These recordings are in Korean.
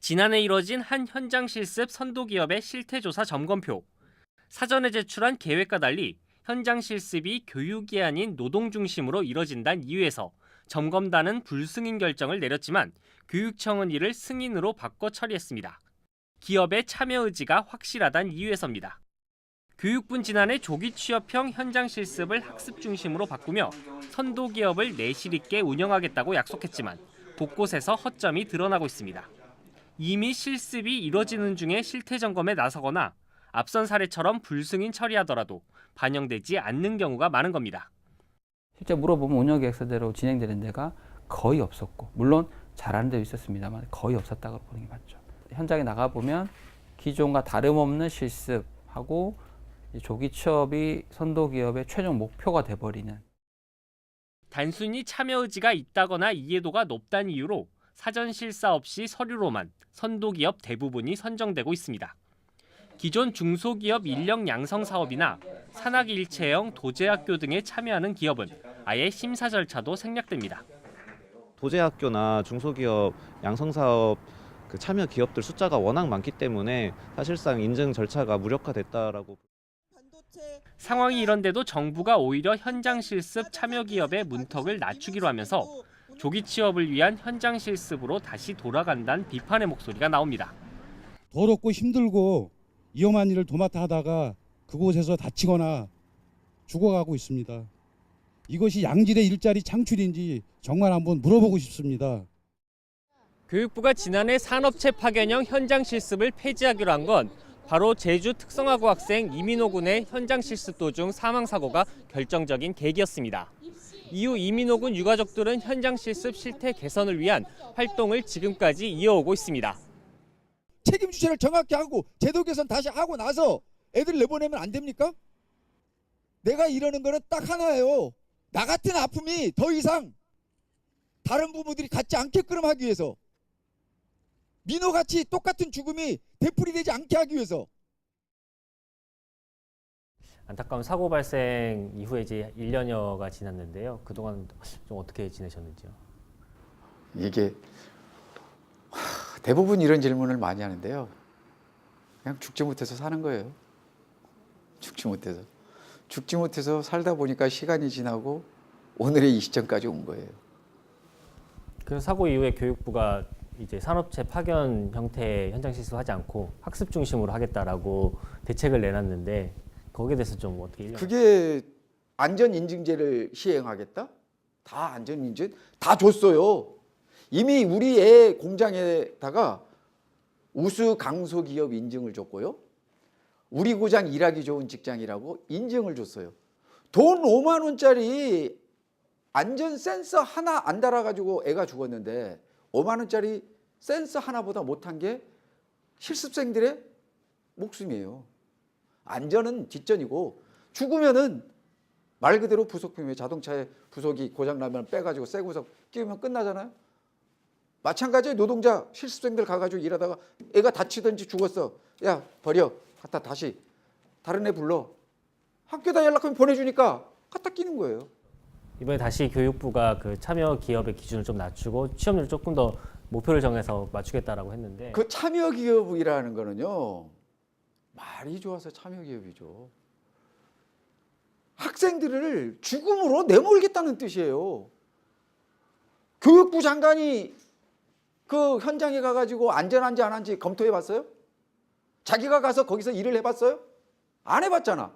지난해 이뤄진 한 현장 실습 선도기업의 실태조사 점검표. 사전에 제출한 계획과 달리 현장 실습이 교육이 아닌 노동 중심으로 이뤄진다는 이유에서 점검단은 불승인 결정을 내렸지만 교육청은 이를 승인으로 바꿔 처리했습니다. 기업의 참여 의지가 확실하다는 이유에서입니다. 교육부는 지난해 조기 취업형 현장 실습을 학습 중심으로 바꾸며 선도기업을 내실 있게 운영하겠다고 약속했지만 곳곳에서 허점이 드러나고 있습니다. 이미 실습이 이뤄지는 중에 실태 점검에 나서거나 앞선 사례처럼 불승인 처리하더라도 반영되지 않는 경우가 많은 겁니다. 실제 물어보면 운영계획서대로 진행되는 데가 거의 없었고, 물론 잘하는 데도 있었습니다만 거의 없었다고 보는 게 맞죠. 현장에 나가보면 기존과 다름없는 실습하고 조기 취업이 선도기업의 최종 목표가 돼버리는. 단순히 참여 의지가 있다거나 이해도가 높다는 이유로 사전 실사 없이 서류로만 선도기업 대부분이 선정되고 있습니다. 기존 중소기업 인력 양성 사업이나 산학일체형 도제학교 등에 참여하는 기업은 아예 심사 절차도 생략됩니다. 도제학교나 중소기업 양성사업 참여 기업들 숫자가 워낙 많기 때문에 사실상 인증 절차가 무력화됐다라고. 상황이 이런데도 정부가 오히려 현장 실습 참여 기업의 문턱을 낮추기로 하면서 조기 취업을 위한 현장 실습으로 다시 돌아간다는 비판의 목소리가 나옵니다. 더럽고 힘들고 위험한 일을 도맡아 하다가 그곳에서 다치거나 죽어가고 있습니다. 이것이 양질의 일자리 창출인지 정말 한번 물어보고 싶습니다. 교육부가 지난해 산업체 파견형 현장 실습을 폐지하기로 한 건 바로 제주 특성화고 학생 이민호 군의 현장 실습 도중 사망 사고가 결정적인 계기였습니다. 이후 이민호 군 유가족들은 현장 실습 실태 개선을 위한 활동을 지금까지 이어오고 있습니다. 책임 주체를 정확히 하고 제도 개선 다시 하고 나서 애들 내보내면 안 됩니까? 내가 이러는 거는 딱 하나예요. 나 같은 아픔이 더 이상 다른 부모들이 갖지 않게끔 하기 위해서, 민호같이 똑같은 죽음이 되풀이되지 않게 하기 위해서. 안타까운 사고 발생 이후에 이제 1년여가 지났는데요. 그동안 좀 어떻게 지내셨는지요? 이게 대부분 이런 질문을 많이 하는데요. 그냥 죽지 못해서 사는 거예요. 죽지 못해서. 죽지 못해서 살다 보니까 시간이 지나고 오늘의 이 시점까지 온 거예요. 그 사고 이후에 교육부가 이제 산업체 파견 형태의 현장 실습하지 않고 학습 중심으로 하겠다라고 대책을 내놨는데 거기에 대해서 좀 어떻게 그게 안전인증제를 시행하겠다? 다 안전인증 다 줬어요. 이미 우리 애 공장에다가 우수 강소기업 인증을 줬고요. 우리 고장 일하기 좋은 직장이라고 인증을 줬어요. 돈 5만 원짜리 안전 센서 하나 안 달아가지고 애가 죽었는데 5만 원짜리 센서 하나보다 못한 게 실습생들의 목숨이에요. 안전은 뒷전이고 죽으면은 말 그대로 부속품이에요. 자동차에 부속이 고장나면 빼가지고 새 구석 끼우면 끝나잖아요. 마찬가지에 노동자 실습생들 가가지고 일하다가 애가 다치든지 죽었어. 야 버려. 갖다 다시 다른 애 불러. 학교다 연락하면 보내주니까 갖다 끼는 거예요. 이번에 다시 교육부가 그 참여 기업의 기준을 좀 낮추고 취업률을 조금 더 목표를 정해서 맞추겠다라고 했는데 그 참여 기업이라는 거는요. 말이 좋아서 참여 기업이죠. 학생들을 죽음으로 내몰겠다는 뜻이에요. 교육부 장관이 그 현장에 가가지고 안전한지 안 한지 검토해 봤어요? 자기가 가서 거기서 일을 해봤어요? 안 해봤잖아.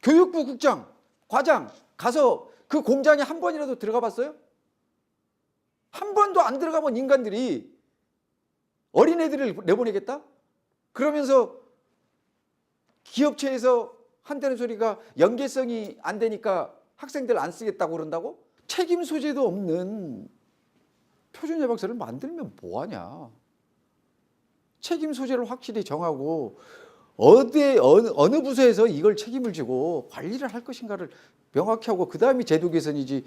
교육부 국장, 과장 가서 그 공장에 한 번이라도 들어가 봤어요? 한 번도 안 들어가 본 인간들이 어린애들을 내보내겠다? 그러면서 기업체에서 한다는 소리가 연계성이 안 되니까 학생들 안 쓰겠다고 그런다고? 책임 소재도 없는 표준 예방서를 만들면 뭐하냐. 책임 소재를 확실히 정하고 어느 부서에서 이걸 책임을 지고 관리를 할 것인가를 명확히 하고 그 다음이 제도 개선이지,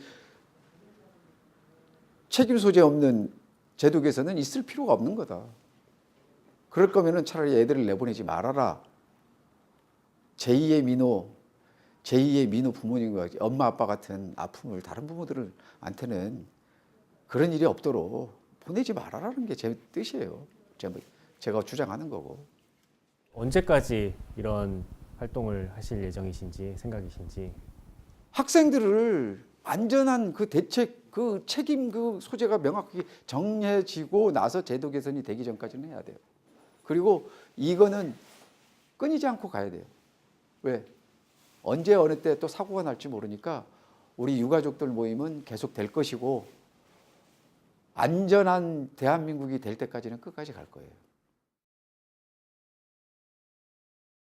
책임 소재 없는 제도 개선은 있을 필요가 없는 거다. 그럴 거면은 차라리 애들을 내보내지 말아라. 제2의 민호 부모님과 엄마 아빠 같은 아픔을 다른 부모들한테는 그런 일이 없도록 보내지 말아라는 게 제 뜻이에요. 제가 주장하는 거고. 언제까지 이런 활동을 하실 예정이신지 생각이신지. 학생들을 안전한 그 대책, 그 책임 그 소재가 명확하게 정해지고 나서 제도 개선이 되기 전까지는 해야 돼요. 그리고 이거는 끊이지 않고 가야 돼요. 왜? 언제 어느 때 또 사고가 날지 모르니까 우리 유가족들 모임은 계속 될 것이고 안전한 대한민국이 될 때까지는 끝까지 갈 거예요.